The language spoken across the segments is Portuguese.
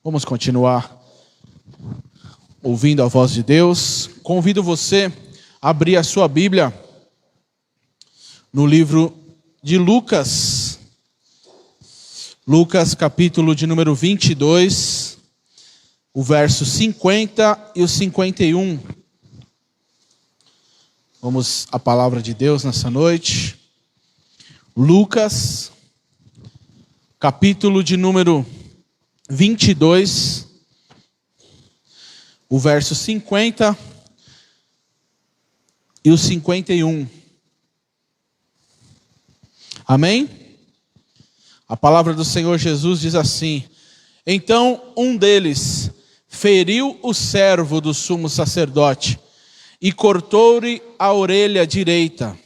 Vamos continuar ouvindo a voz de Deus. Convido você a abrir a sua Bíblia no livro de Lucas. Lucas, capítulo de número 22, o verso 50 e o 51. Vamos à palavra de Deus nessa noite. Lucas, capítulo de número 22, o verso 50 e o 51. Amém? A palavra do Senhor Jesus diz assim: Então um deles feriu o servo do sumo sacerdote e cortou-lhe a orelha direita.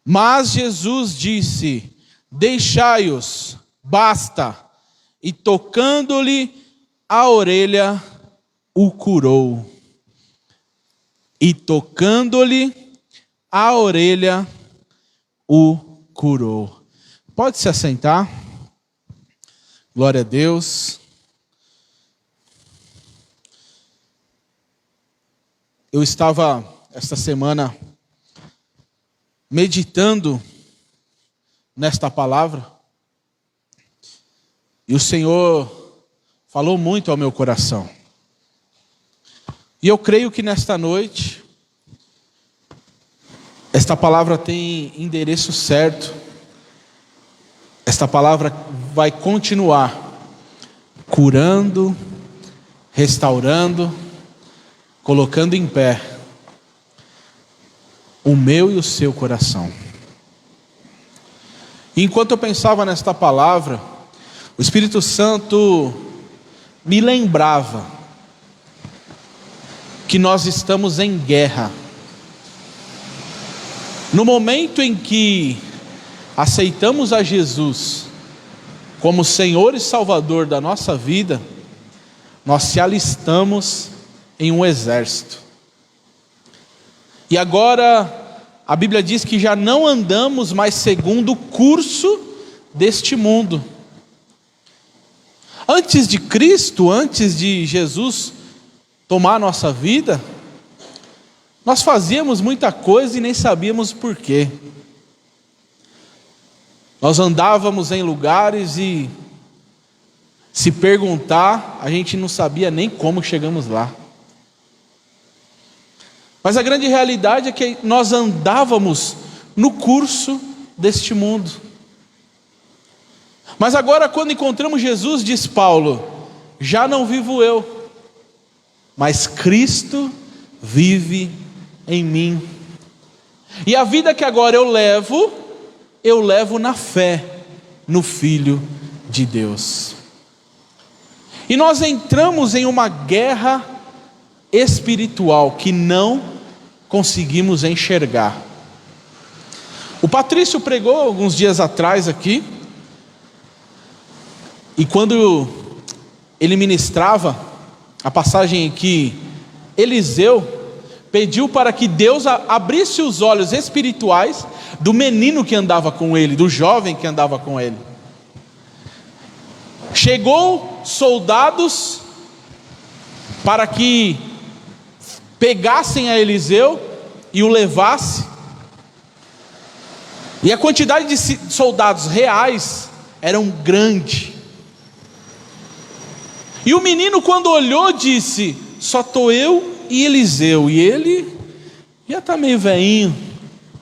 Mas Jesus disse: Deixai-os, basta. E tocando-lhe a orelha, o curou. E tocando-lhe a orelha, o curou. Pode se assentar. Glória a Deus. Eu estava esta semana meditando nesta palavra, e o Senhor falou muito ao meu coração. E eu creio que nesta noite, esta palavra tem endereço certo. Esta palavra vai continuar curando, restaurando, colocando em pé o meu e o seu coração. E enquanto eu pensava nesta palavra, o Espírito Santo me lembrava que nós estamos em guerra. No momento em que aceitamos a Jesus como Senhor e Salvador da nossa vida, nós se alistamos em um exército. E agora a Bíblia diz que já não andamos mais segundo o curso deste mundo. Antes de Cristo, antes de Jesus tomar a nossa vida, nós fazíamos muita coisa e nem sabíamos por quê. Nós andávamos em lugares e, se perguntar, a gente não sabia nem como chegamos lá. Mas a grande realidade é que nós andávamos no curso deste mundo. Mas agora, quando encontramos Jesus, diz Paulo: já não vivo eu, mas Cristo vive em mim. E a vida que agora eu levo na fé no Filho de Deus. E nós entramos em uma guerra espiritual que não conseguimos enxergar. O Patrício pregou alguns dias atrás aqui, e quando ele ministrava a passagem em que Eliseu pediu para que Deus abrisse os olhos espirituais do menino que andava com ele, do jovem que andava com ele. Chegou soldados para que pegassem a Eliseu e o levassem. E a quantidade de soldados reais eram grande. E o menino, quando olhou, disse: só estou eu e Eliseu. E ele já está meio velhinho,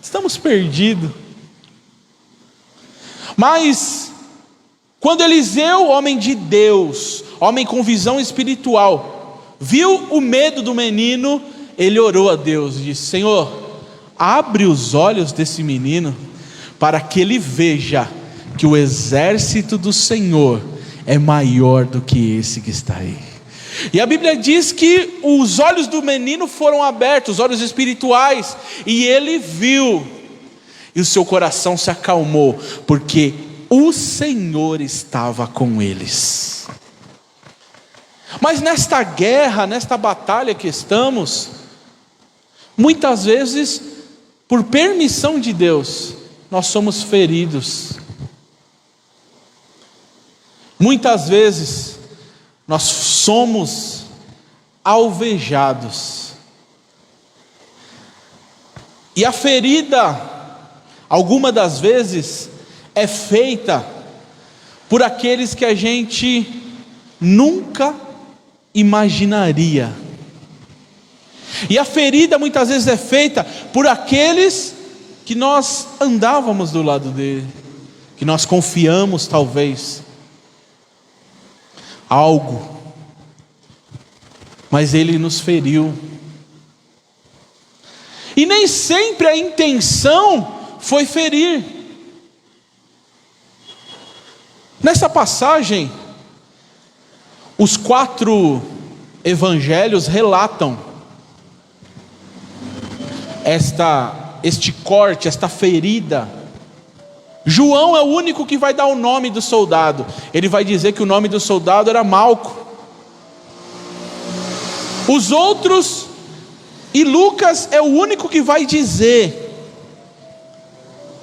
estamos perdidos. Mas quando Eliseu, homem de Deus, homem com visão espiritual, viu o medo do menino, ele orou a Deus e disse: Senhor, abre os olhos desse menino para que ele veja que o exército do Senhor é maior do que esse que está aí. E a Bíblia diz que os olhos do menino foram abertos, os olhos espirituais, e ele viu, e o seu coração se acalmou, porque o Senhor estava com eles. Mas nesta guerra, nesta batalha que estamos, muitas vezes, por permissão de Deus, nós somos feridos. Muitas vezes nós somos alvejados. E a ferida, alguma das vezes, é feita por aqueles que a gente nunca imaginaria. E a ferida muitas vezes é feita por aqueles que nós andávamos do lado dele, que nós confiamos talvez algo, mas ele nos feriu. E nem sempre a intenção foi ferir. Nessa passagem, os 4 evangelhos relatam este corte, esta ferida. João é o único que vai dar o nome do soldado. Ele vai dizer que o nome do soldado era Malco. Os outros, e Lucas é o único que vai dizer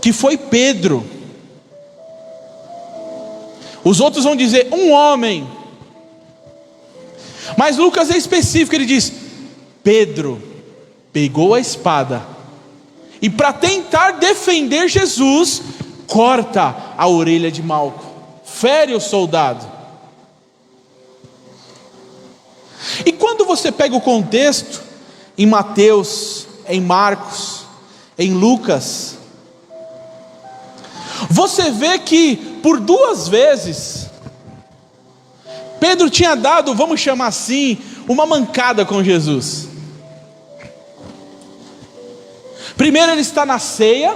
que foi Pedro. Os outros vão dizer um homem. Mas Lucas é específico, ele diz: Pedro pegou a espada e, para tentar defender Jesus, corta a orelha de Malco, fere o soldado. E quando você pega o contexto, em Mateus, em Marcos, em Lucas, você vê que por 2 vezes Pedro tinha dado, vamos chamar assim, uma mancada com Jesus. Primeiro ele está na ceia,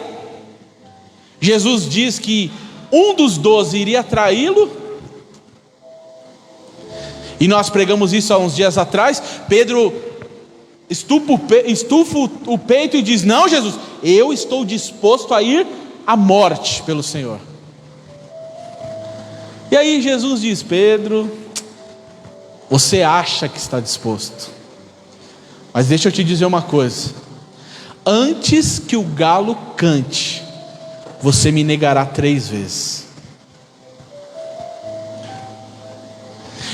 Jesus diz que um dos 12 iria traí-lo, e nós pregamos isso há uns dias atrás. Pedro estufa o peito e diz: não, Jesus, eu estou disposto a ir à morte pelo Senhor. E aí Jesus diz: Pedro, você acha que está disposto, mas deixa eu te dizer uma coisa: antes que o galo cante, você me negará 3 vezes.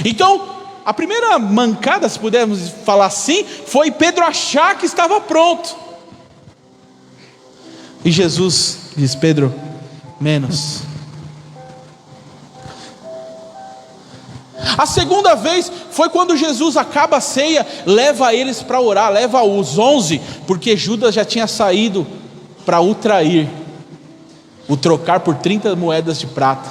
Então, a primeira mancada, se pudermos falar assim, foi Pedro achar que estava pronto. E Jesus diz: Pedro, menos. A segunda vez foi quando Jesus acaba a ceia, leva eles para orar, leva os 11, porque Judas já tinha saído para o trair, o trocar por 30 moedas de prata.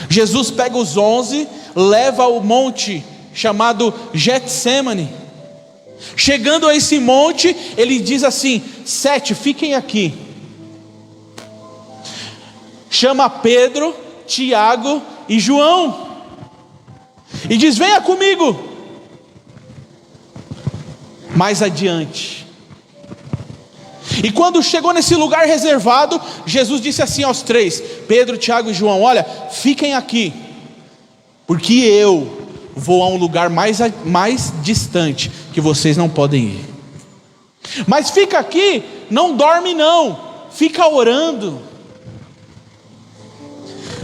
Jesus pega os 11, leva ao monte chamado Getsêmani. Chegando a esse monte, ele diz assim: 7, fiquem aqui. Chama Pedro, Tiago e João e diz: venha comigo. Mais adiante, e quando chegou nesse lugar reservado, Jesus disse assim aos 3, Pedro, Tiago e João: olha, fiquem aqui, porque eu vou a um lugar mais distante, que vocês não podem ir. Mas fica aqui, não dorme não, fica orando.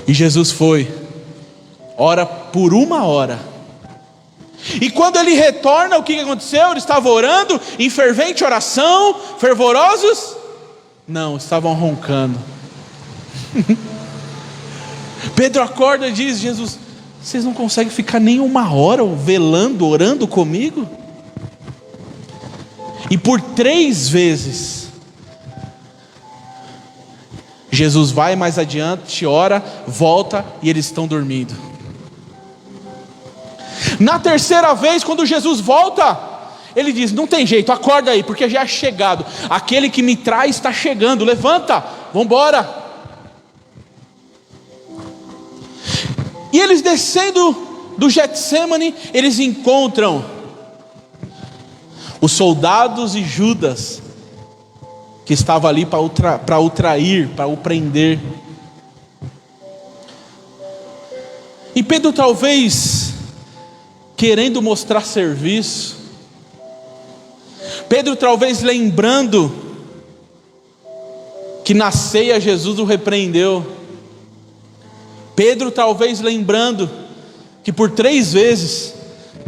E Jesus foi, ora por 1 hora. E quando ele retorna, o que aconteceu? Ele estava orando em fervente oração, fervorosos? Não, estavam roncando. Pedro acorda e diz: Jesus, vocês não conseguem ficar nem 1 hora velando, orando comigo? E por 3 vezes Jesus vai mais adiante, ora, volta e eles estão dormindo. Na 3ª vez, quando Jesus volta, ele diz: não tem jeito, acorda aí, porque já é chegado, aquele que me traz está chegando, levanta, vamos embora. E eles descendo do Getsêmani, eles encontram os soldados e Judas, que estava ali para o trair, para o prender. E Pedro, talvez querendo mostrar serviço, Pedro talvez lembrando que na ceia Jesus o repreendeu, Pedro talvez lembrando que por 3 vezes,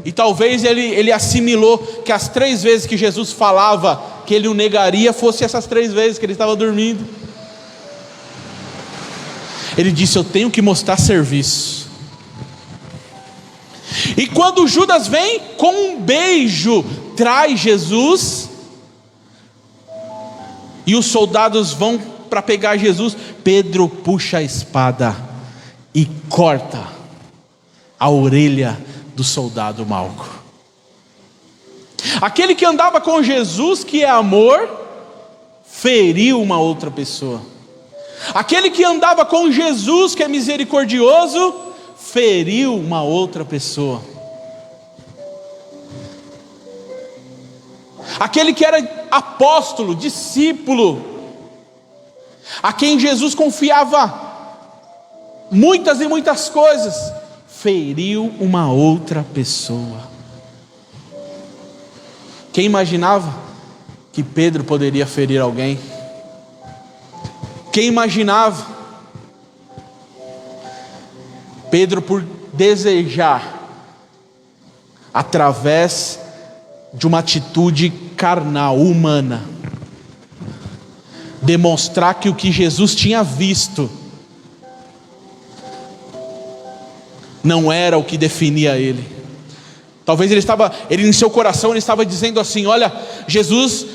e talvez ele assimilou que as 3 vezes que Jesus falava que ele o negaria, fosse essas 3 vezes que ele estava dormindo. Ele disse: eu tenho que mostrar serviço. E quando Judas vem com um beijo, traz Jesus, e os soldados vão para pegar Jesus, Pedro puxa a espada e corta a orelha do soldado Malco. Aquele que andava com Jesus, que é amor, feriu uma outra pessoa. Aquele que andava com Jesus, que é misericordioso, feriu uma outra pessoa. Aquele que era apóstolo, discípulo, a quem Jesus confiava muitas e muitas coisas, feriu uma outra pessoa. Quem imaginava que Pedro poderia ferir alguém? Quem imaginava? Pedro, por desejar, através de uma atitude carnal, humana, demonstrar que o que Jesus tinha visto não era o que definia ele. Talvez ele em seu coração ele estava dizendo assim: olha, Jesus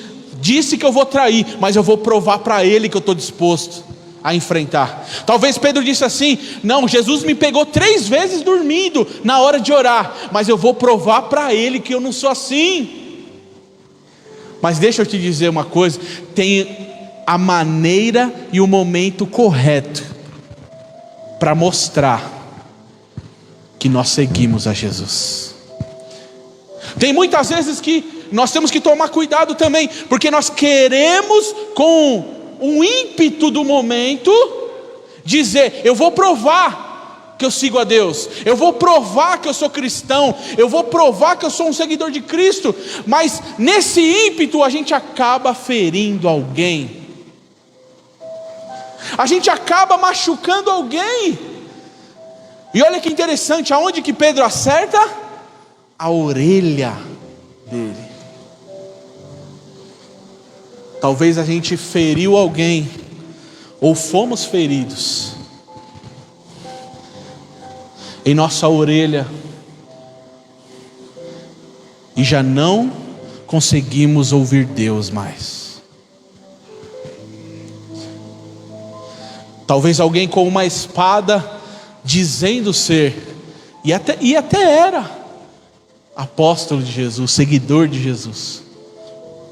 disse que eu vou trair, mas eu vou provar para ele que eu estou disposto a enfrentar. Talvez Pedro disse assim: não, Jesus me pegou 3 vezes dormindo na hora de orar, mas eu vou provar para ele que eu não sou assim. Mas deixa eu te dizer uma coisa: tem a maneira e o momento correto para mostrar que nós seguimos a Jesus. Tem muitas vezes que nós temos que tomar cuidado também, porque nós queremos, com um ímpeto do momento, dizer: eu vou provar que eu sigo a Deus, eu vou provar que eu sou cristão, eu vou provar que eu sou um seguidor de Cristo. Mas nesse ímpeto a gente acaba ferindo alguém, a gente acaba machucando alguém. E olha que interessante, aonde que Pedro acerta? A orelha dele. Talvez a gente feriu alguém, ou fomos feridos em nossa orelha, e já não conseguimos ouvir Deus mais. Talvez alguém com uma espada, dizendo ser, e até era apóstolo de Jesus, seguidor de Jesus.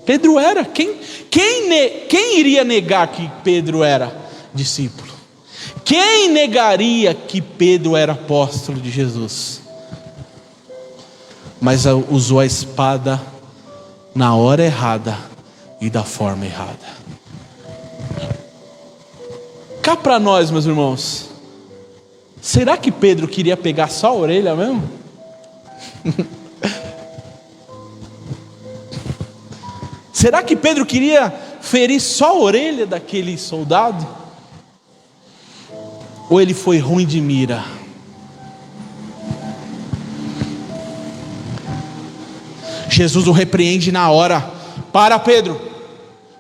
Pedro era. Quem iria negar que Pedro era discípulo? Quem negaria que Pedro era apóstolo de Jesus? Mas usou a espada na hora errada e da forma errada. Cá para nós, meus irmãos, será que Pedro queria pegar só a orelha mesmo? Será que Pedro queria ferir só a orelha daquele soldado? Ou ele foi ruim de mira? Jesus o repreende na hora: para, Pedro,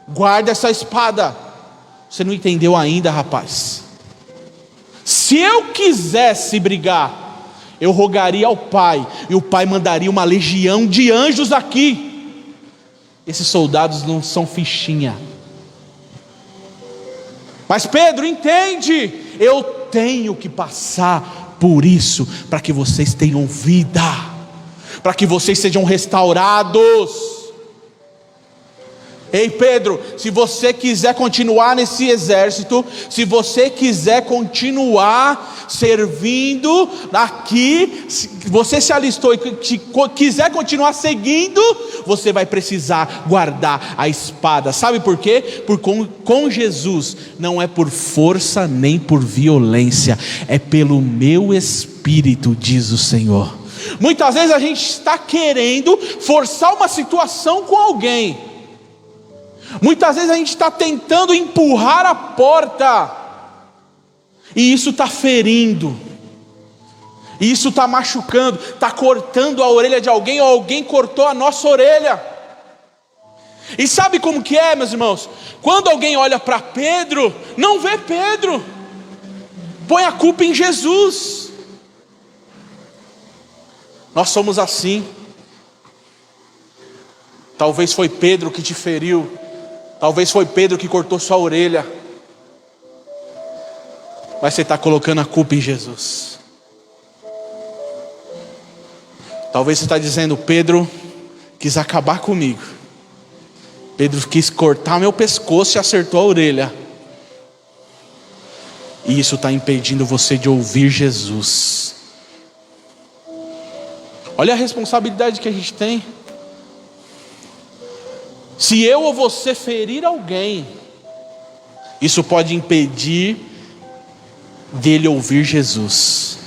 guarda essa espada. Você não entendeu ainda, rapaz. Se eu quisesse brigar, eu rogaria ao Pai, e o Pai mandaria uma legião de anjos aqui. Esses soldados não são fichinha. Mas Pedro, entende, eu tenho que passar por isso, para que vocês tenham vida, para que vocês sejam restaurados. Ei Pedro, se você quiser continuar nesse exército, se você quiser continuar servindo aqui, se você se alistou e quiser continuar seguindo, você vai precisar guardar a espada. Sabe por quê? Porque com Jesus não é por força nem por violência, é pelo meu Espírito, diz o Senhor. Muitas vezes a gente está querendo forçar uma situação com alguém. Muitas vezes a gente está tentando empurrar a porta, e isso está ferindo. E isso está machucando, está cortando a orelha de alguém, ou alguém cortou a nossa orelha. E sabe como que é, meus irmãos? Quando alguém olha para Pedro, não vê Pedro, põe a culpa em Jesus. Nós somos assim. Talvez foi Pedro que te feriu, talvez foi Pedro que cortou sua orelha, mas você está colocando a culpa em Jesus. Talvez você está dizendo: Pedro quis acabar comigo, Pedro quis cortar meu pescoço e acertou a orelha. E isso está impedindo você de ouvir Jesus. Olha a responsabilidade que a gente tem. Se eu ou você ferir alguém, isso pode impedir dele ouvir Jesus.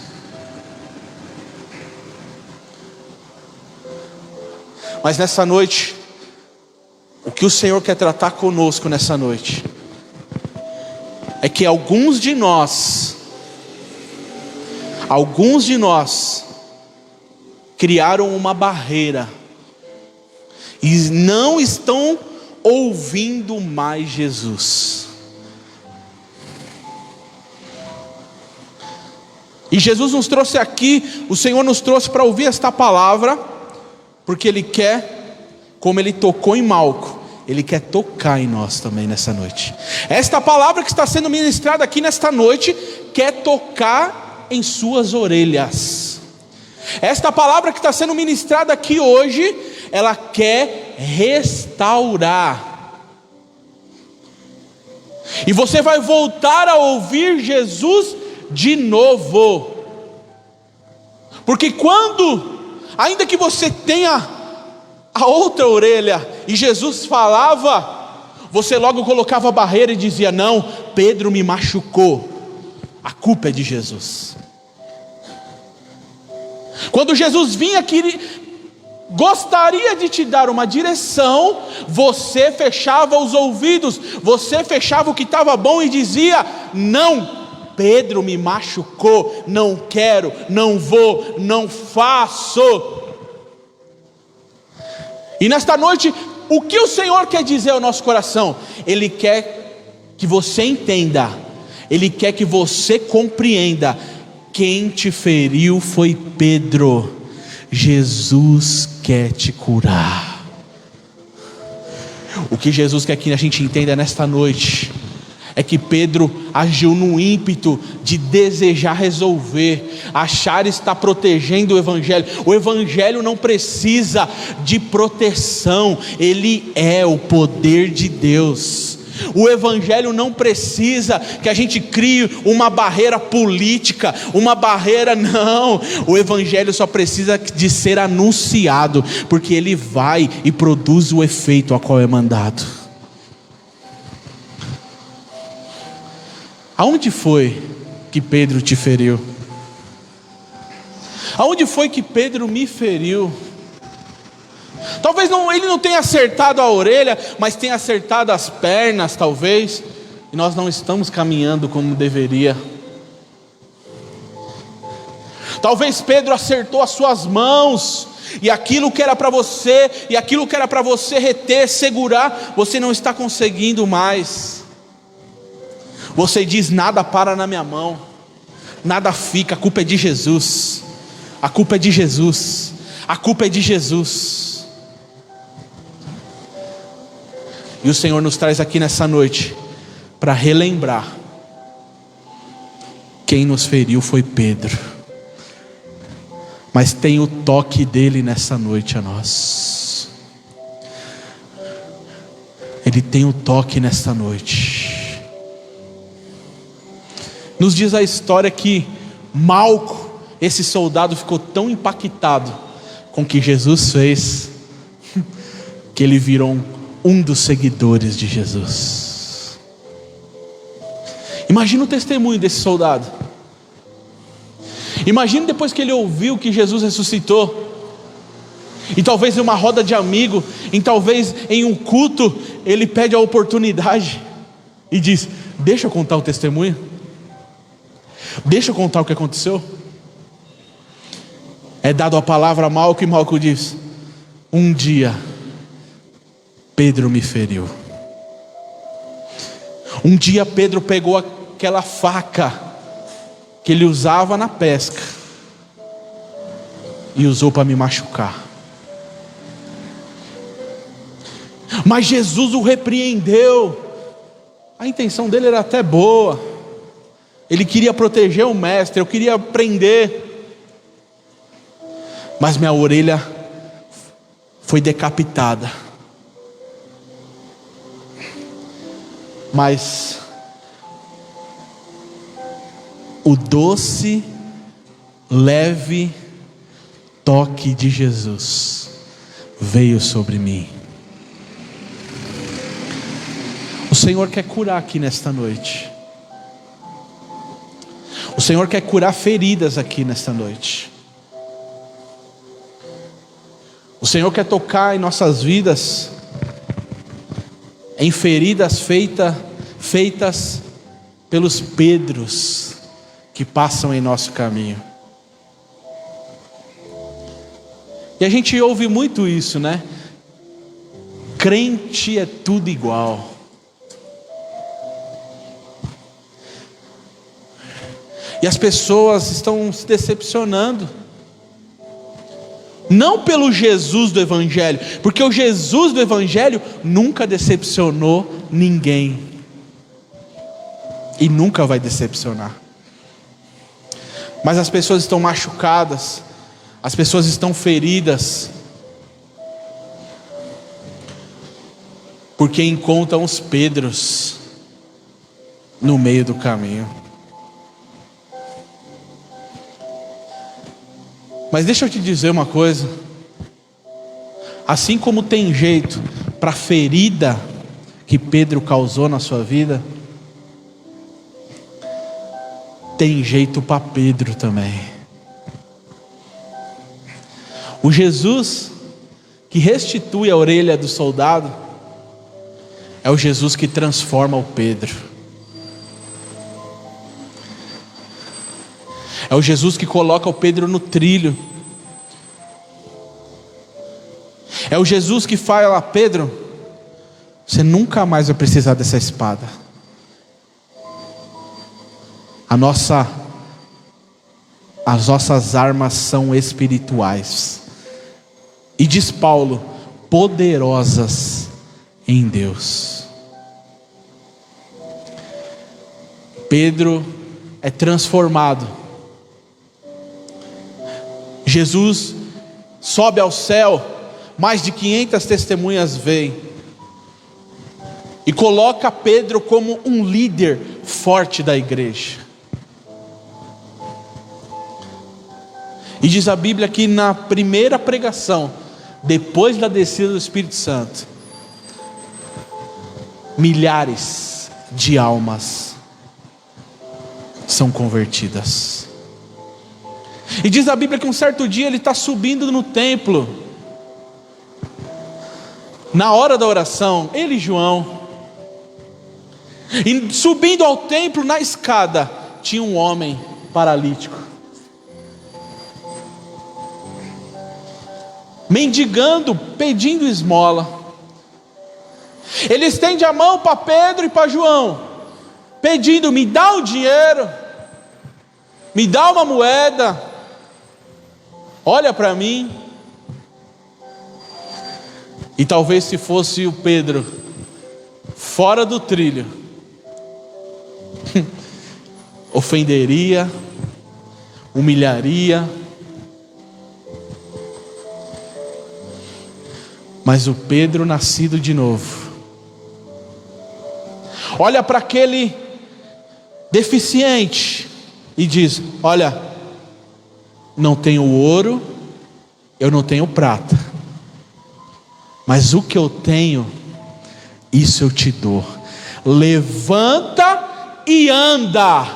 Mas nessa noite, o que o Senhor quer tratar conosco nessa noite é que alguns de nós criaram uma barreira e não estão ouvindo mais Jesus. E Jesus nos trouxe aqui, o Senhor nos trouxe para ouvir esta palavra, porque Ele quer, como Ele tocou em Malco, Ele quer tocar em nós também nessa noite. Esta palavra que está sendo ministrada aqui nesta noite, quer tocar em suas orelhas. Esta palavra que está sendo ministrada aqui hoje, ela quer restaurar. E você vai voltar a ouvir Jesus de novo. Porque quando, ainda que você tenha a outra orelha, e Jesus falava, você logo colocava a barreira e dizia: não, Pedro me machucou, a culpa é de Jesus. Quando Jesus vinha aqui, gostaria de te dar uma direção, você fechava os ouvidos, você fechava o que estava bom e dizia: não, Pedro me machucou, não quero, não vou, não faço. E nesta noite, o que o Senhor quer dizer ao nosso coração? Ele quer que você entenda, Ele quer que você compreenda: quem te feriu foi Pedro, Jesus quer te curar. O que Jesus quer que a gente entenda nesta noite é que Pedro agiu no ímpeto de desejar resolver, achar estar protegendo o Evangelho. O Evangelho não precisa de proteção, ele é o poder de Deus. O Evangelho não precisa que a gente crie uma barreira política, uma barreira, não. O Evangelho só precisa de ser anunciado, porque ele vai e produz o efeito a qual é mandado. Aonde foi que Pedro te feriu? Aonde foi que Pedro me feriu? Talvez ele não tenha acertado a orelha, mas tenha acertado as pernas, talvez. E nós não estamos caminhando como deveria. Talvez Pedro acertou as suas mãos, e aquilo que era para você, e aquilo que era para você reter, segurar, você não está conseguindo mais. Você diz: nada para na minha mão, nada fica, a culpa é de Jesus. A culpa é de Jesus. A culpa é de Jesus. E o Senhor nos traz aqui nessa noite para relembrar: quem nos feriu foi Pedro, mas tem o toque dele nessa noite a nós. Ele tem o toque nesta noite. Nos diz a história que Malco, esse soldado, ficou tão impactado com o que Jesus fez, que ele virou um dos seguidores de Jesus. Imagina o testemunho desse soldado. Imagina depois que ele ouviu que Jesus ressuscitou, e talvez em uma roda de amigo, talvez em um culto, ele pede a oportunidade e diz: deixa eu contar o testemunho, deixa eu contar o que aconteceu. é dado a palavra a Malco, e Malco diz: um dia Pedro me feriu. Um dia Pedro pegou aquela faca que ele usava na pesca e usou para me machucar. Mas Jesus o repreendeu. A intenção dele era até boa. Ele queria proteger o mestre, eu queria prender. Mas minha orelha foi decapitada. Mas o doce, leve toque de Jesus veio sobre mim. O Senhor quer curar aqui nesta noite. O Senhor quer curar feridas aqui nesta noite. O Senhor quer tocar em nossas vidas, em feridas feitas pelos Pedros que passam em nosso caminho. E a gente ouve muito isso, né? Crente é tudo igual. E as pessoas estão se decepcionando. Não pelo Jesus do Evangelho, porque o Jesus do Evangelho nunca decepcionou ninguém. E nunca vai decepcionar. Mas as pessoas estão machucadas, as pessoas estão feridas, porque encontram os Pedros no meio do caminho. Mas deixa eu te dizer uma coisa. Assim como tem jeito para a ferida que Pedro causou na sua vida, tem jeito para Pedro também. O Jesus que restitui a orelha do soldado é o Jesus que transforma o Pedro. É o Jesus que coloca o Pedro no trilho. É o Jesus que fala: Pedro, você nunca mais vai precisar dessa espada. As nossas armas são espirituais. E diz Paulo, poderosas em Deus. Pedro é transformado. Jesus sobe ao céu, mais de 500 testemunhas veem, e coloca Pedro como um líder forte da igreja. E diz a Bíblia que na primeira pregação, depois da descida do Espírito Santo, milhares de almas são convertidas. E diz a Bíblia que um certo dia ele está subindo no templo, na hora da oração, ele e João, e subindo ao templo, na escada, tinha um homem paralítico, mendigando, pedindo esmola. Ele estende a mão para Pedro e para João, pedindo: me dá um dinheiro, me dá uma moeda, olha para mim. E talvez se fosse o Pedro fora do trilho, ofenderia, humilharia. Mas o Pedro nascido de novo, olha para aquele deficiente e diz: olha, não tenho ouro, eu não tenho prata, mas o que eu tenho, isso eu te dou. Levanta e anda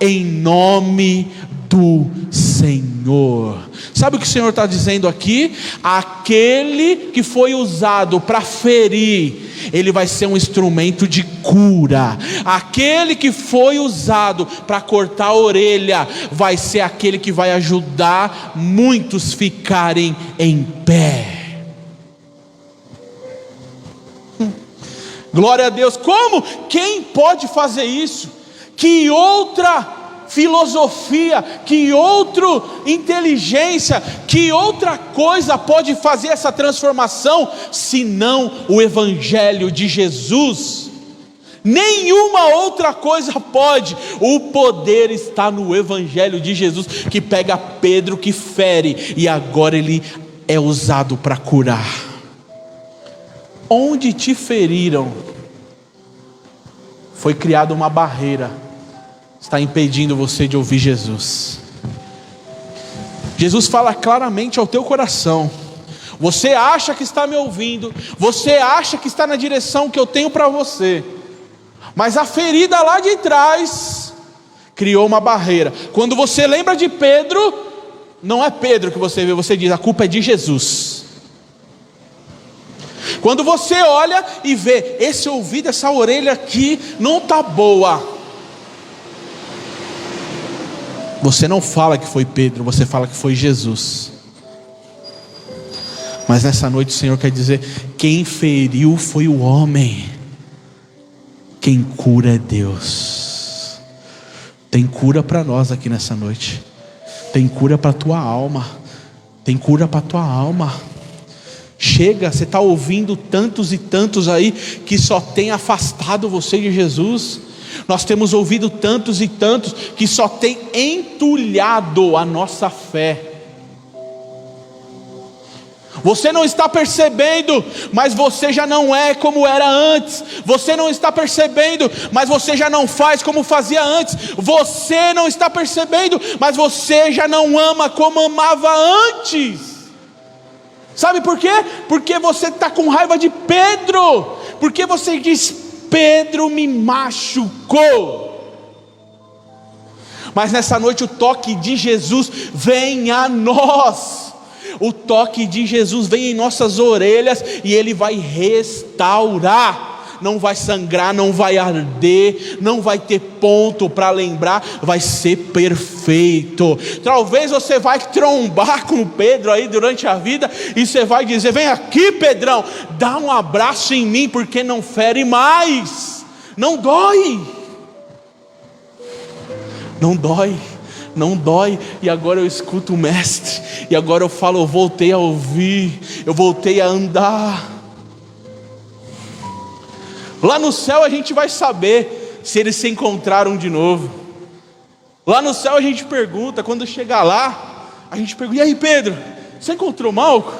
em nome do Senhor. Sabe o que o Senhor está dizendo aqui? Aquele que foi usado para ferir, ele vai ser um instrumento de cura. Aquele que foi usado para cortar a orelha, vai ser aquele que vai ajudar muitos ficarem em pé. Glória a Deus. Como? Quem pode fazer isso? Que outra filosofia, que outra inteligência, que outra coisa pode fazer essa transformação, senão o Evangelho de Jesus? Nenhuma outra coisa pode. O poder está no Evangelho de Jesus, que pega Pedro, que fere, e agora ele é usado para curar. Onde te feriram, foi criada uma barreira, está impedindo você de ouvir Jesus. Jesus fala claramente ao teu coração: você acha que está me ouvindo, você acha que está na direção que eu tenho para você, mas a ferida lá de trás criou uma barreira. Quando você lembra de Pedro, não é Pedro que você vê, você diz: a culpa é de Jesus. Quando você olha e vê, esse ouvido, essa orelha aqui não está boa, você não fala que foi Pedro, você fala que foi Jesus. Mas nessa noite o Senhor quer dizer: quem feriu foi o homem, quem cura é Deus. Tem cura para nós aqui nessa noite, tem cura para a tua alma, tem cura para a tua alma. Chega, você está ouvindo tantos e tantos aí que só tem afastado você de Jesus. Nós temos ouvido tantos e tantos que só tem entulhado a nossa fé. Você não está percebendo, mas você já não é como era antes. Você não está percebendo, mas você já não faz como fazia antes. Você não está percebendo, mas você já não ama como amava antes. Sabe por quê? Porque você está com raiva de Pedro. Porque você diz: Pedro me machucou. Mas nessa noite o toque de Jesus vem a nós. O toque de Jesus vem em nossas orelhas e Ele vai restaurar. Não vai sangrar, não vai arder, não vai ter ponto para lembrar, vai ser perfeito. Talvez você vai trombar com Pedro aí durante a vida e você vai dizer: vem aqui, Pedrão, dá um abraço em mim, porque não fere mais, não dói, não dói, não dói. E agora eu escuto o Mestre, e agora eu falo: eu voltei a ouvir, eu voltei a andar. Lá no céu a gente vai saber se eles se encontraram de novo. Lá no céu a gente pergunta, quando chegar lá, a gente pergunta: e aí, Pedro, você encontrou Malco?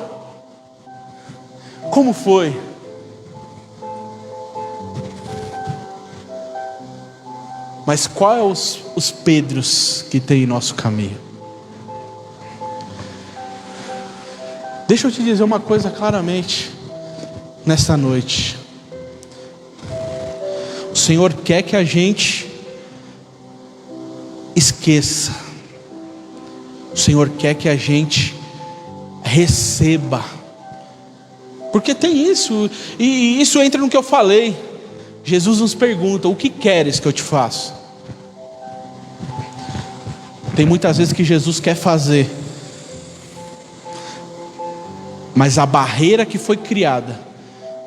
Como foi? Mas quais os Pedros que tem em nosso caminho? Deixa eu te dizer uma coisa claramente nesta noite. O Senhor quer que a gente esqueça. O Senhor quer que a gente receba. Porque tem isso, e isso entra no que eu falei. Jesus nos pergunta: o que queres que eu te faça? Tem muitas vezes que Jesus quer fazer, mas a barreira que foi criada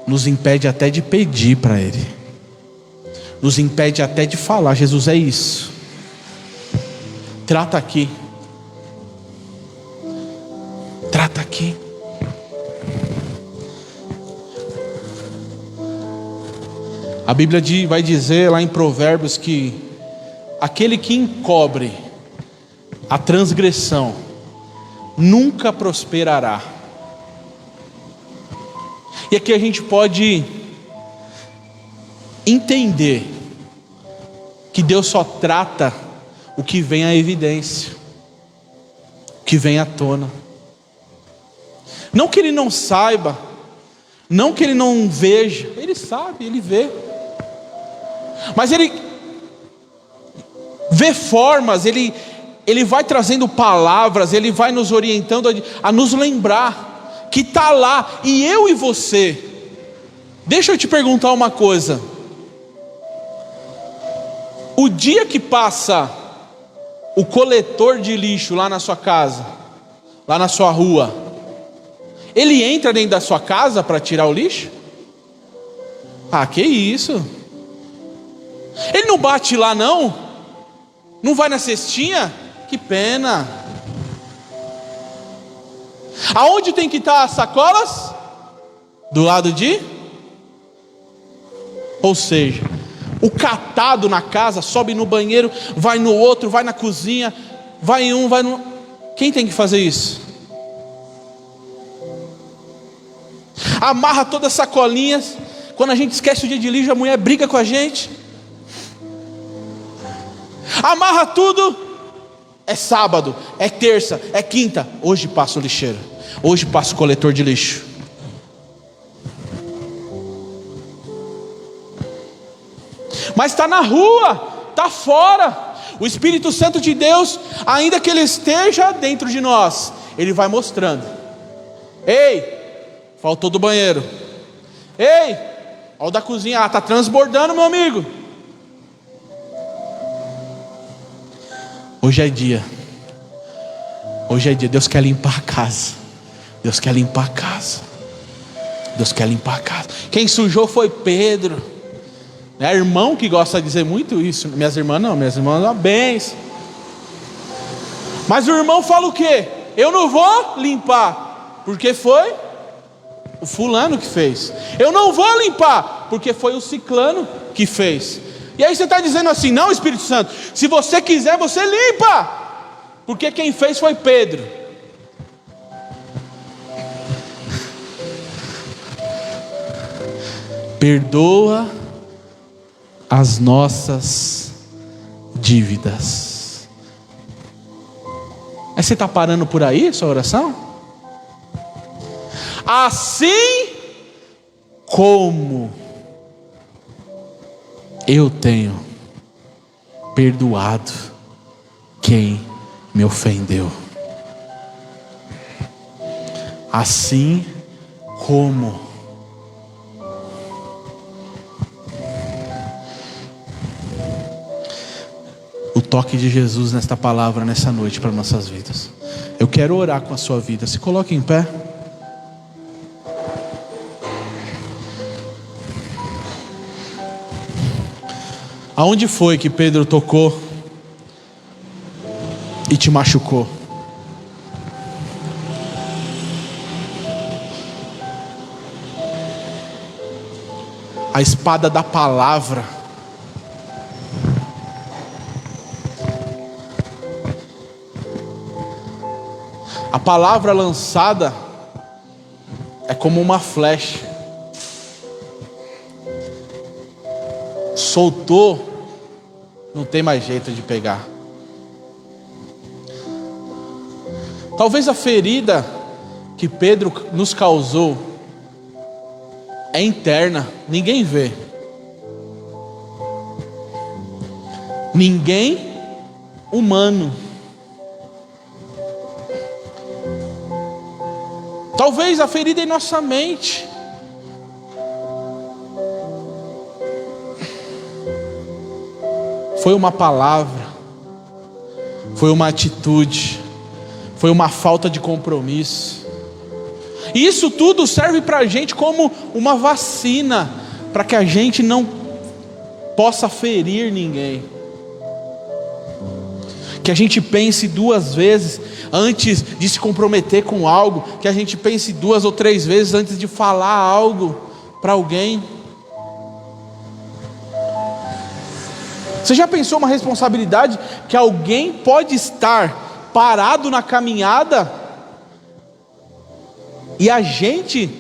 nos impede até de pedir para Ele. Nos impede até de falar: Jesus, é isso, trata aqui, trata aqui. A Bíblia vai dizer lá em Provérbios que aquele que encobre a transgressão nunca prosperará. E aqui a gente pode entender que Deus só trata o que vem à evidência, o que vem à tona. Não que Ele não saiba, não que Ele não veja, Ele sabe, Ele vê. Mas Ele vê formas, Ele Ele vai trazendo palavras, Ele vai nos orientando a nos lembrar que está lá, e eu e você. Deixa eu te perguntar uma coisa: o dia que passa o coletor de lixo lá na sua casa, lá na sua rua, ele entra dentro da sua casa para tirar o lixo? Ah, que isso? Ele não bate lá não? Não vai na cestinha? Que pena. Aonde tem que estar as sacolas? Do lado de? Ou seja, o catado na casa sobe no banheiro, vai no outro, vai na cozinha, vai em um, vai no... Quem tem que fazer isso? Amarra todas as sacolinhas. Quando a gente esquece o dia de lixo, a mulher briga com a gente. Amarra tudo. É sábado, é terça, é quinta. Hoje passa o lixeiro, hoje passa o coletor de lixo. Mas está na rua, está fora. O Espírito Santo de Deus, ainda que Ele esteja dentro de nós, Ele vai mostrando. Ei, faltou do banheiro. Ei, olha o da cozinha, está transbordando, meu amigo. Hoje é dia. Hoje é dia. Deus quer limpar a casa. Deus quer limpar a casa. Deus quer limpar a casa. Quem sujou foi Pedro. É irmão que gosta de dizer muito isso. Minhas irmãs não, minhas irmãs dão bens. Mas o irmão fala o quê? Eu não vou limpar, porque foi o fulano que fez. Eu não vou limpar, porque foi o ciclano que fez. E aí você está dizendo assim: não, Espírito Santo, se você quiser, você limpa, porque quem fez foi Pedro. Perdoa as nossas dívidas. Aí você está parando por aí, sua oração? Assim como eu tenho perdoado quem me ofendeu. Assim como o toque de Jesus nesta palavra, nessa noite, para nossas vidas. Eu quero orar com a sua vida. Se coloque em pé. Aonde foi que Pedro tocou e te machucou? A espada da palavra a palavra lançada é como uma flecha. Soltou, não tem mais jeito de pegar. Talvez a ferida que Pedro nos causou é interna, ninguém vê. Ninguém humano. Talvez a ferida em nossa mente. Foi uma palavra, foi uma atitude, foi uma falta de compromisso. E isso tudo serve para a gente como uma vacina, para que a gente não possa ferir ninguém. Que a gente pense duas vezes antes de se comprometer com algo, que a gente pense 2 ou 3 vezes antes de falar algo para alguém. Você já pensou uma responsabilidade que alguém pode estar parado na caminhada e a gente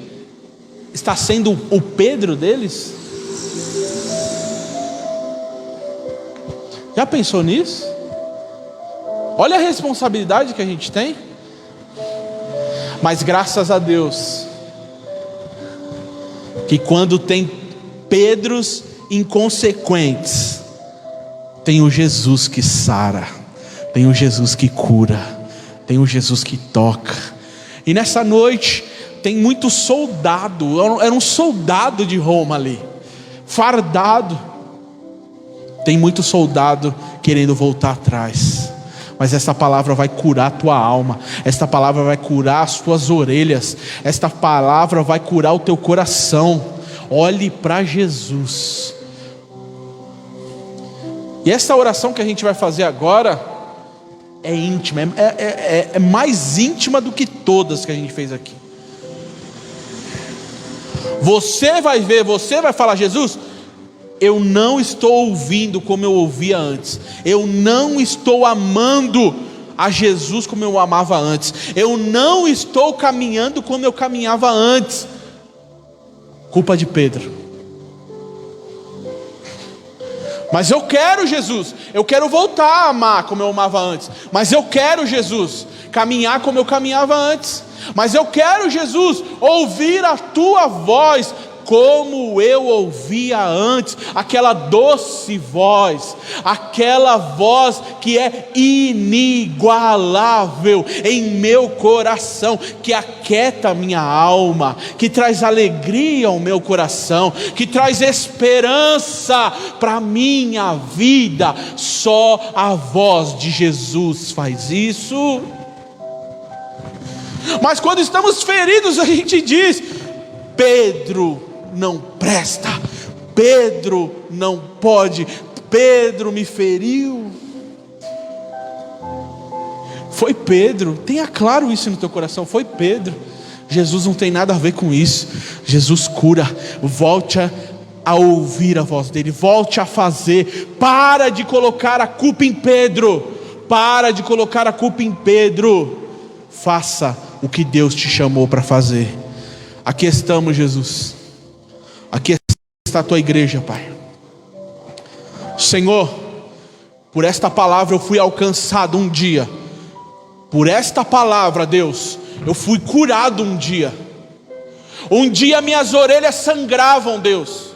está sendo o Pedro deles? Já pensou nisso? Olha a responsabilidade que a gente tem. Mas graças a Deus que quando tem Pedros inconsequentes, tem o Jesus que sara, Tem um Jesus que cura, tem um Jesus que toca. E nessa noite tem muito soldado, era um soldado de Roma ali, fardado. Tem muito soldado querendo voltar atrás. Mas essa palavra vai curar a tua alma. Esta palavra vai curar as tuas orelhas. Esta palavra vai curar o teu coração. Olhe para Jesus. E essa oração que a gente vai fazer agora é íntima, é mais íntima do que todas que a gente fez aqui. Você vai ver, você vai falar: Jesus, eu não estou ouvindo como eu ouvia antes. Eu não estou amando a Jesus como eu amava antes. Eu não estou caminhando como eu caminhava antes. Culpa de Pedro. Mas eu quero, Jesus, eu quero voltar a amar como eu amava antes. Mas eu quero, Jesus, caminhar como eu caminhava antes. Mas eu quero, Jesus, ouvir a tua voz como eu ouvia antes, aquela doce voz, aquela voz que é inigualável em meu coração, que aquieta a minha alma, que traz alegria ao meu coração, que traz esperança para a minha vida. Só a voz de Jesus faz isso. Mas quando estamos feridos, a gente diz: Pedro não presta, Pedro não pode, Pedro me feriu. Foi Pedro, tenha claro isso no teu coração, foi Pedro. Jesus não tem nada a ver com isso. Jesus cura. Volte a ouvir a voz dele, volte a fazer. Para de colocar a culpa em Pedro, para de colocar a culpa em Pedro. Faça o que Deus te chamou para fazer. Aqui estamos, Jesus. Aqui está a tua igreja, Pai. Senhor, por esta palavra eu fui alcançado um dia. Por esta palavra, Deus, eu fui curado um dia. Um dia minhas orelhas sangravam, Deus.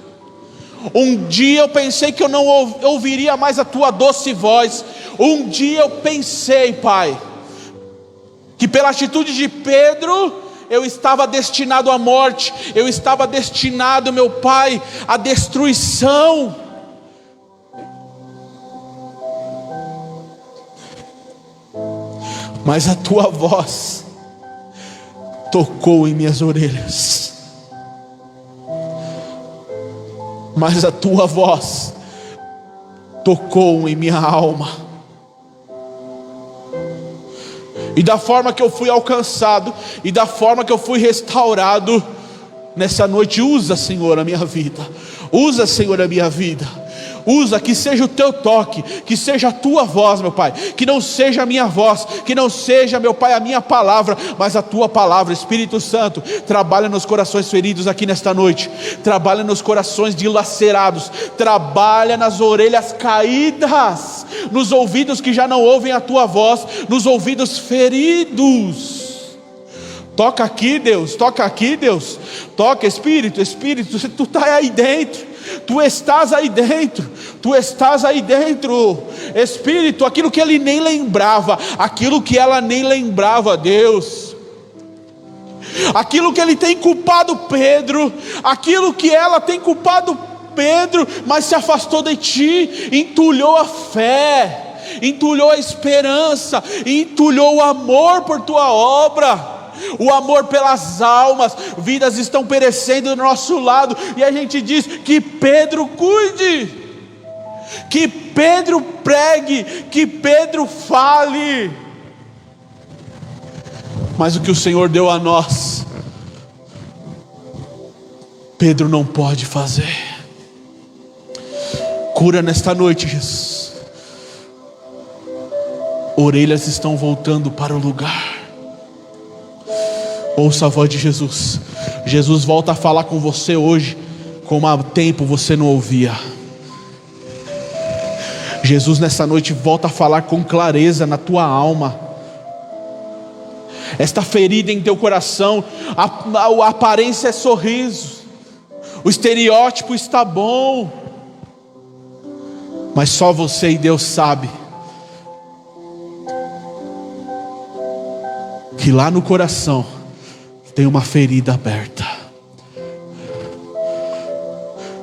Um dia eu pensei que eu não ouviria mais a tua doce voz. Um dia eu pensei, Pai, que pela atitude de Pedro eu estava destinado à morte, eu estava destinado, meu Pai, à destruição. Mas a tua voz tocou em minhas orelhas. Mas a tua voz tocou em minha alma. E da forma que eu fui alcançado, e da forma que eu fui restaurado, nessa noite, usa, Senhor, a minha vida. Usa, Senhor, a minha vida. Usa, que seja o teu toque, que seja a tua voz, meu Pai. Que não seja a minha voz, que não seja, meu Pai, a minha palavra, mas a tua palavra. Espírito Santo, trabalha nos corações feridos aqui nesta noite. Trabalha nos corações dilacerados. Trabalha nas orelhas caídas, nos ouvidos que já não ouvem a tua voz, nos ouvidos feridos. Toca aqui, Deus, toca aqui, Deus. Toca, Espírito, Espírito, tu está aí dentro. Tu estás aí dentro, tu estás aí dentro. Espírito, aquilo que ele nem lembrava, aquilo que ela nem lembrava, Deus. Aquilo que ele tem culpado Pedro, aquilo que ela tem culpado Pedro, mas se afastou de ti, entulhou a fé, entulhou a esperança, entulhou o amor por tua obra. O amor pelas almas, vidas estão perecendo do nosso lado, e a gente diz que Pedro cuide, que Pedro pregue, que Pedro fale. Mas o que o Senhor deu a nós, Pedro não pode fazer. Cura nesta noite, Jesus. Orelhas estão voltando para o lugar. Ouça a voz de Jesus. Jesus volta a falar com você hoje, como há tempo você não ouvia. Jesus nessa noite volta a falar com clareza na tua alma. Esta ferida em teu coração, a aparência é sorriso, o estereótipo está bom, mas só você e Deus sabe que lá no coração tem uma ferida aberta.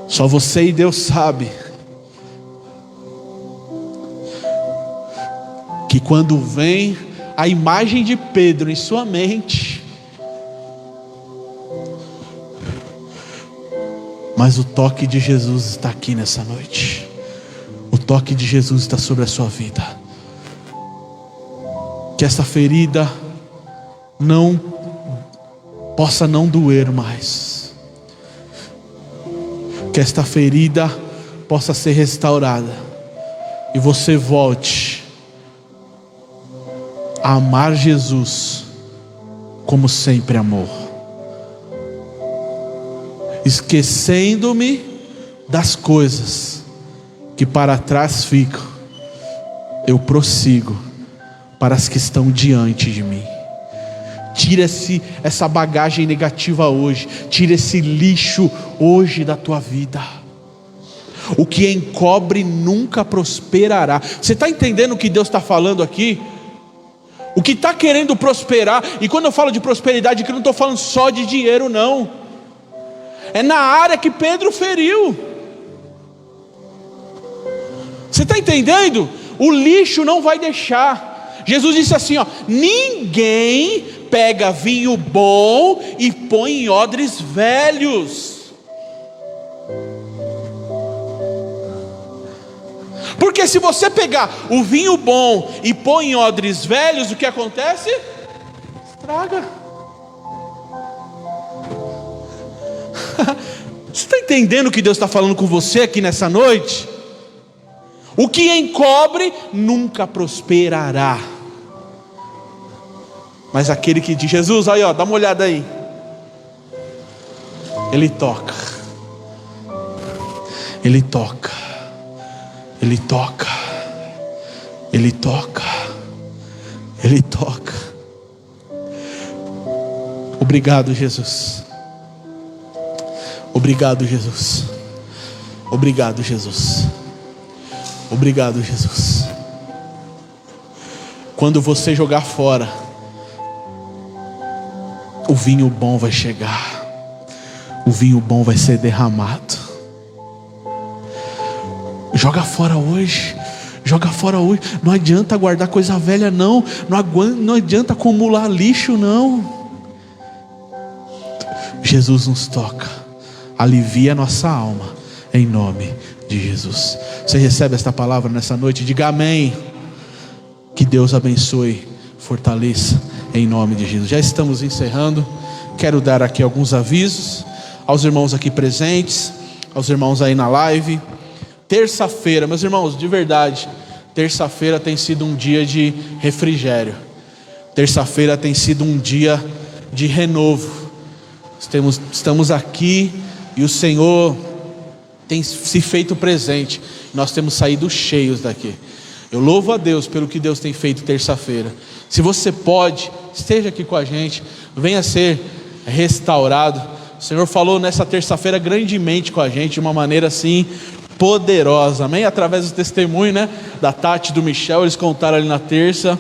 Só você e Deus sabe que quando vem a imagem de Pedro em sua mente, mas o toque de Jesus está aqui nessa noite. O toque de Jesus está sobre a sua vida. Que essa ferida possa não doer mais. Que esta ferida possa ser restaurada e você volte a amar Jesus como sempre amou, esquecendo-me das coisas que para trás ficam, eu prossigo para as que estão diante de mim. Tira essa bagagem negativa hoje. Tira esse lixo hoje da tua vida. O que encobre nunca prosperará. Você está entendendo o que Deus está falando aqui? O que está querendo prosperar, e quando eu falo de prosperidade, eu não estou falando só de dinheiro não. É na área que Pedro feriu. Você está entendendo? O lixo não vai deixar. Jesus disse assim, ninguém pega vinho bom e põe em odres velhos. Porque se você pegar o vinho bom e põe em odres velhos, o que acontece? Estraga. Você está entendendo o que Deus está falando com você aqui nessa noite? O que encobre nunca prosperará. Mas aquele que diz, Jesus, aí dá uma olhada aí. Ele toca. Ele toca. Ele toca. Ele toca. Ele toca. Obrigado, Jesus. Obrigado, Jesus. Obrigado, Jesus. Obrigado, Jesus. Quando você jogar fora, o vinho bom vai chegar. O vinho bom vai ser derramado. Joga fora hoje. Joga fora hoje. Não adianta guardar coisa velha não. Não adianta acumular lixo não. Jesus nos toca. Alivia a nossa alma. Em nome de Jesus. Você recebe esta palavra nessa noite? Diga amém. Que Deus abençoe, fortaleça em nome de Jesus. Já estamos encerrando. Quero dar aqui alguns avisos aos irmãos aqui presentes, aos irmãos aí na live. Terça-feira, meus irmãos, de verdade, terça-feira tem sido um dia de refrigério. Terça-feira tem sido um dia de renovo. Estamos aqui e o Senhor tem se feito presente. Nós temos saído cheios daqui. Eu louvo a Deus pelo que Deus tem feito terça-feira. Se você pode, esteja aqui com a gente, venha ser restaurado. O Senhor falou nessa terça-feira grandemente com a gente, de uma maneira assim poderosa, amém? Através do testemunho, da Tati e do Michel, eles contaram ali na terça,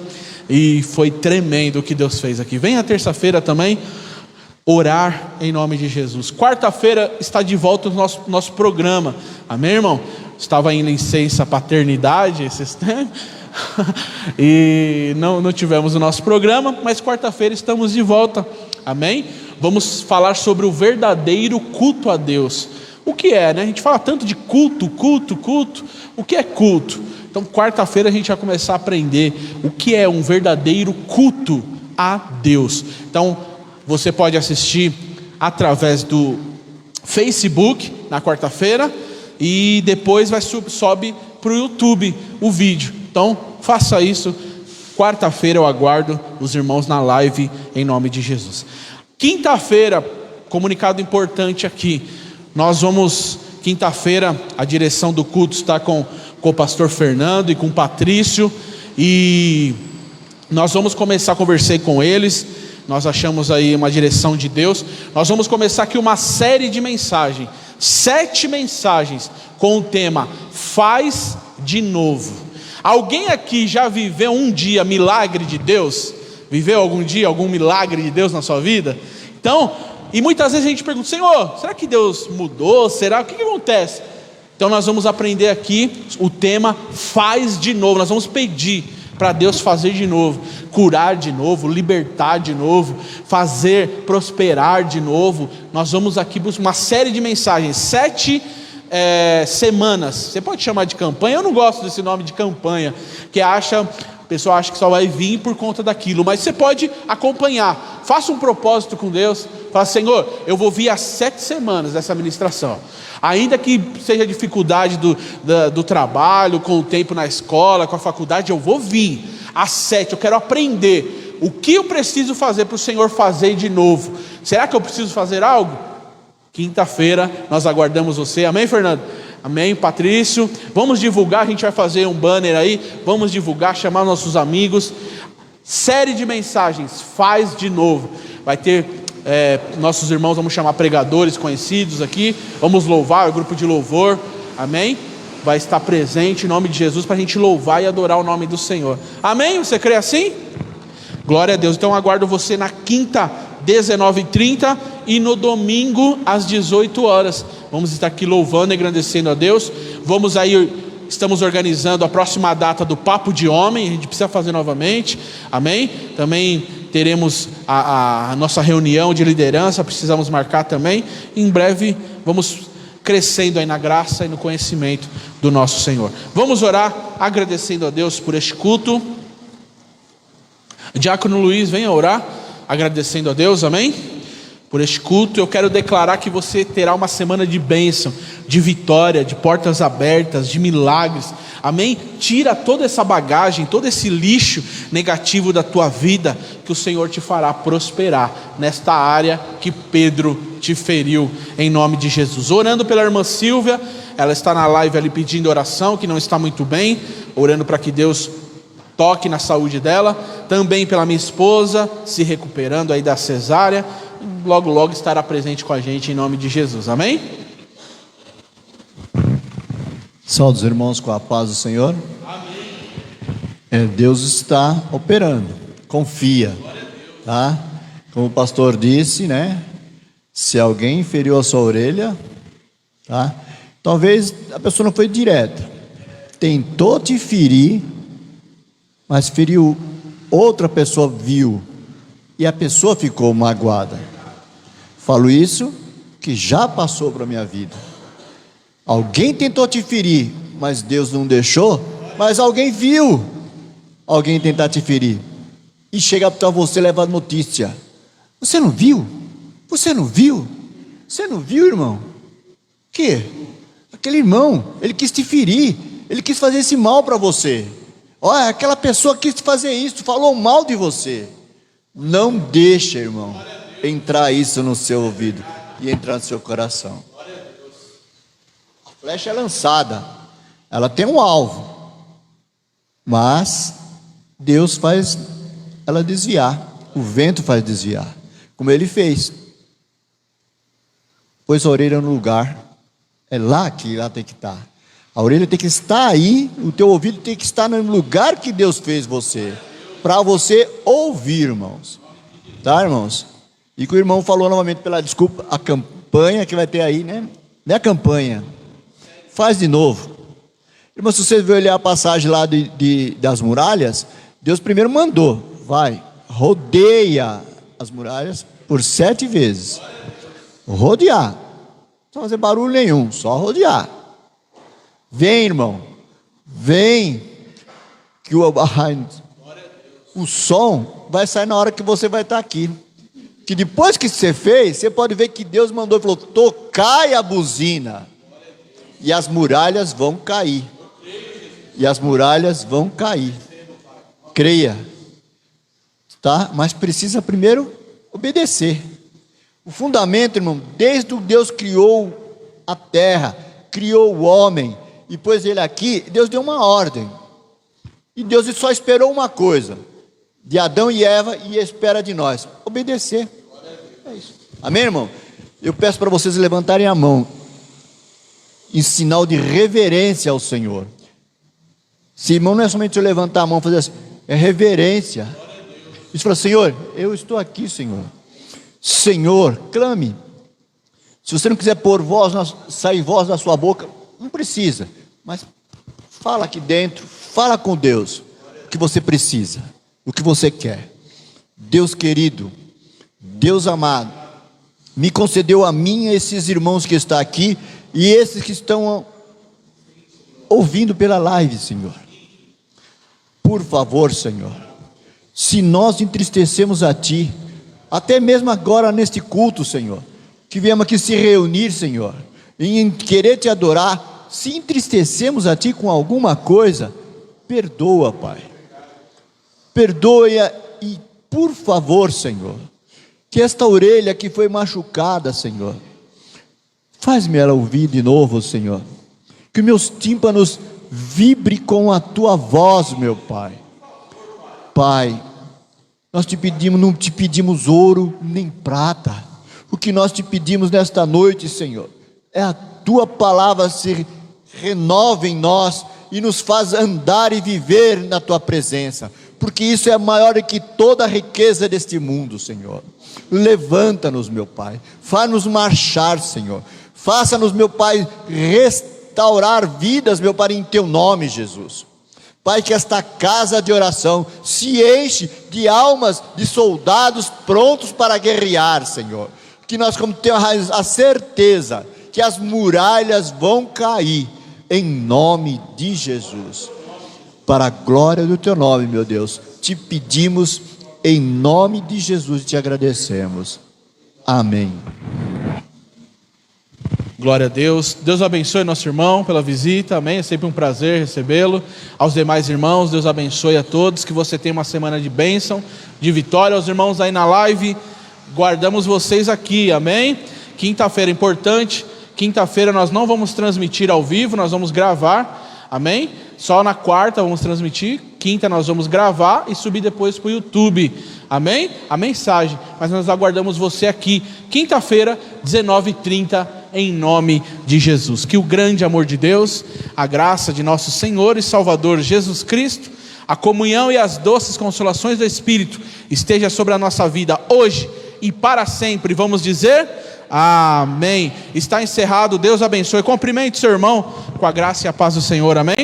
e foi tremendo o que Deus fez aqui. Venha terça-feira também orar em nome de Jesus. Quarta-feira está de volta o nosso programa, amém, irmão? Estava em licença paternidade esses tempos e não tivemos o nosso programa, mas quarta-feira estamos de volta, amém? Vamos falar sobre o verdadeiro culto a Deus. O que é, A gente fala tanto de culto. O que é culto? Então quarta-feira a gente vai começar a aprender o que é um verdadeiro culto a Deus. Então você pode assistir através do Facebook na quarta-feira e depois sobe para o YouTube o vídeo. Então faça isso. Quarta-feira eu aguardo os irmãos na live em nome de Jesus. Quinta-feira, comunicado importante aqui. Nós vamos, quinta-feira, a direção do culto está com o pastor Fernando e com o Patrício. E nós vamos começar, conversei com eles. Nós achamos aí uma direção de Deus. Nós vamos começar aqui uma série de mensagens. 7 mensagens com o tema Faz de Novo. Alguém aqui já viveu um dia milagre de Deus? Viveu algum dia algum milagre de Deus na sua vida? Então, e muitas vezes a gente pergunta: Senhor, será que Deus mudou? Será? O que acontece? Então nós vamos aprender aqui o tema faz de novo. Nós vamos pedir para Deus fazer de novo, curar de novo, libertar de novo, fazer prosperar de novo. Nós vamos aqui buscar uma série de mensagens, 7 semanas. Você pode chamar de campanha. Eu não gosto desse nome de campanha, que a pessoa acha que só vai vir por conta daquilo, mas você pode acompanhar. Faça um propósito com Deus. Fala: Senhor, eu vou vir às 7 semanas dessa ministração, ainda que seja dificuldade do trabalho, com o tempo na escola, com a faculdade, eu vou vir às 7, eu quero aprender o que eu preciso fazer para o Senhor fazer de novo. Será que eu preciso fazer algo? Quinta-feira nós aguardamos você. Amém, Fernando? Amém, Patrício? Vamos divulgar, a gente vai fazer um banner aí, vamos divulgar, chamar nossos amigos. Série de mensagens, faz de novo. Vai ter nossos irmãos, vamos chamar pregadores conhecidos aqui, vamos louvar, o grupo de louvor, amém? Vai estar presente em nome de Jesus para a gente louvar e adorar o nome do Senhor. Amém? Você crê assim? Glória a Deus. Então aguardo você na quinta, 19h30, e no domingo às 18 horas. Vamos estar aqui louvando e agradecendo a Deus. Estamos organizando a próxima data do Papo de Homem, a gente precisa fazer novamente, amém? Também teremos a nossa reunião de liderança, precisamos marcar também. Em breve vamos crescendo aí na graça e no conhecimento do nosso Senhor. Vamos orar agradecendo a Deus por este culto. Diácono Luiz, venha orar agradecendo a Deus, amém? Por este culto. Eu quero declarar que você terá uma semana de bênção, de vitória, de portas abertas, de milagres, amém? Tira toda essa bagagem, todo esse lixo negativo da tua vida, que o Senhor te fará prosperar nesta área que Pedro te feriu, em nome de Jesus. Orando pela irmã Silvia, ela está na live ali pedindo oração, que não está muito bem, orando para que Deus toque na saúde dela. Também pela minha esposa, se recuperando aí da cesárea, logo logo estará presente com a gente em nome de Jesus, amém? Saúde os irmãos com a paz do Senhor. Amém. Deus está operando, confia, tá? Como o pastor disse, né? Se alguém feriu a sua orelha, tá? Talvez a pessoa não foi direta, tentou te ferir, mas feriu, outra pessoa viu, e a pessoa ficou magoada. Falo isso que já passou para a minha vida. Alguém tentou te ferir, mas Deus não deixou, mas alguém viu alguém tentar te ferir, e chega para você levar notícia: você não viu? Você não viu? Você não viu, irmão? Que? Aquele irmão, ele quis te ferir, ele quis fazer esse mal para você. Olha, aquela pessoa quis fazer isso, falou mal de você. Não deixa, irmão, entrar isso no seu ouvido e entrar no seu coração. A flecha é lançada, ela tem um alvo, mas Deus faz ela desviar, o vento faz desviar, como ele fez. Pôs a orelha no lugar, é lá que ela tem que estar. A orelha tem que estar aí, o teu ouvido tem que estar no lugar que Deus fez você, para você ouvir, irmãos. Tá, irmãos? E que o irmão falou novamente pela desculpa, a campanha que vai ter aí, né? Não é a campanha, faz de novo. Irmão, se você ver olhar a passagem lá das muralhas, Deus primeiro mandou, vai, rodeia as muralhas por 7 vezes. Rodear, não fazer barulho nenhum, só rodear. Vem, irmão, vem, que o som vai sair na hora que você vai estar aqui. Que depois que você fez, você pode ver que Deus mandou e falou: tocai a buzina, e as muralhas vão cair. E as muralhas vão cair. Creia, tá? Mas precisa primeiro obedecer. O fundamento, irmão, desde que Deus criou a terra, criou o homem e pôs ele aqui, Deus deu uma ordem. E Deus só esperou uma coisa, de Adão e Eva, e espera de nós: obedecer. É isso. Amém, irmão? Eu peço para vocês levantarem a mão, em sinal de reverência ao Senhor. Se irmão, não é somente eu levantar a mão e fazer assim, é reverência. E você fala: Senhor, eu estou aqui, Senhor. Senhor, clame. Se você não quiser sair voz da sua boca, não precisa, mas fala aqui dentro, fala com Deus o que você precisa, o que você quer. Deus querido, Deus amado, me concedeu a mim e esses irmãos que estão aqui e esses que estão ouvindo pela live, Senhor. Por favor, Senhor, se nós entristecemos a Ti, até mesmo agora neste culto, Senhor, que viemos aqui se reunir, Senhor, em querer Te adorar, se entristecemos a Ti com alguma coisa, perdoa, Pai. Perdoa e, por favor, Senhor, que esta orelha que foi machucada, Senhor, faz-me ela ouvir de novo, Senhor. Que meus tímpanos vibrem com a Tua voz, meu Pai. Pai, nós te pedimos, não te pedimos ouro nem prata. O que nós te pedimos nesta noite, Senhor, é a Tua palavra se renova em nós e nos faz andar e viver na Tua presença, porque isso é maior do que toda a riqueza deste mundo, Senhor. Levanta-nos, meu Pai, faz-nos marchar, Senhor, faça-nos, meu Pai, restaurar vidas, meu Pai, em Teu nome, Jesus. Pai, que esta casa de oração se enche de almas, de soldados prontos para guerrear, Senhor. Que nós temos a certeza que as muralhas vão cair, em nome de Jesus. Para a glória do Teu nome, meu Deus, te pedimos em nome de Jesus e te agradecemos. Amém. Glória a Deus. Deus abençoe nosso irmão pela visita, amém? É sempre um prazer recebê-lo. Aos demais irmãos, Deus abençoe a todos, que você tenha uma semana de bênção, de vitória. Aos irmãos aí na live, guardamos vocês aqui, amém? Quinta-feira é importante, quinta-feira nós não vamos transmitir ao vivo, nós vamos gravar, amém? Só na quarta vamos transmitir, quinta nós vamos gravar e subir depois para o YouTube, amém? A mensagem, mas nós aguardamos você aqui, quinta-feira, 19h30, em nome de Jesus. Que o grande amor de Deus, a graça de nosso Senhor e Salvador Jesus Cristo, a comunhão e as doces consolações do Espírito esteja sobre a nossa vida hoje e para sempre. Vamos dizer amém. Está encerrado. Deus abençoe. Cumprimente seu irmão com a graça e a paz do Senhor, amém.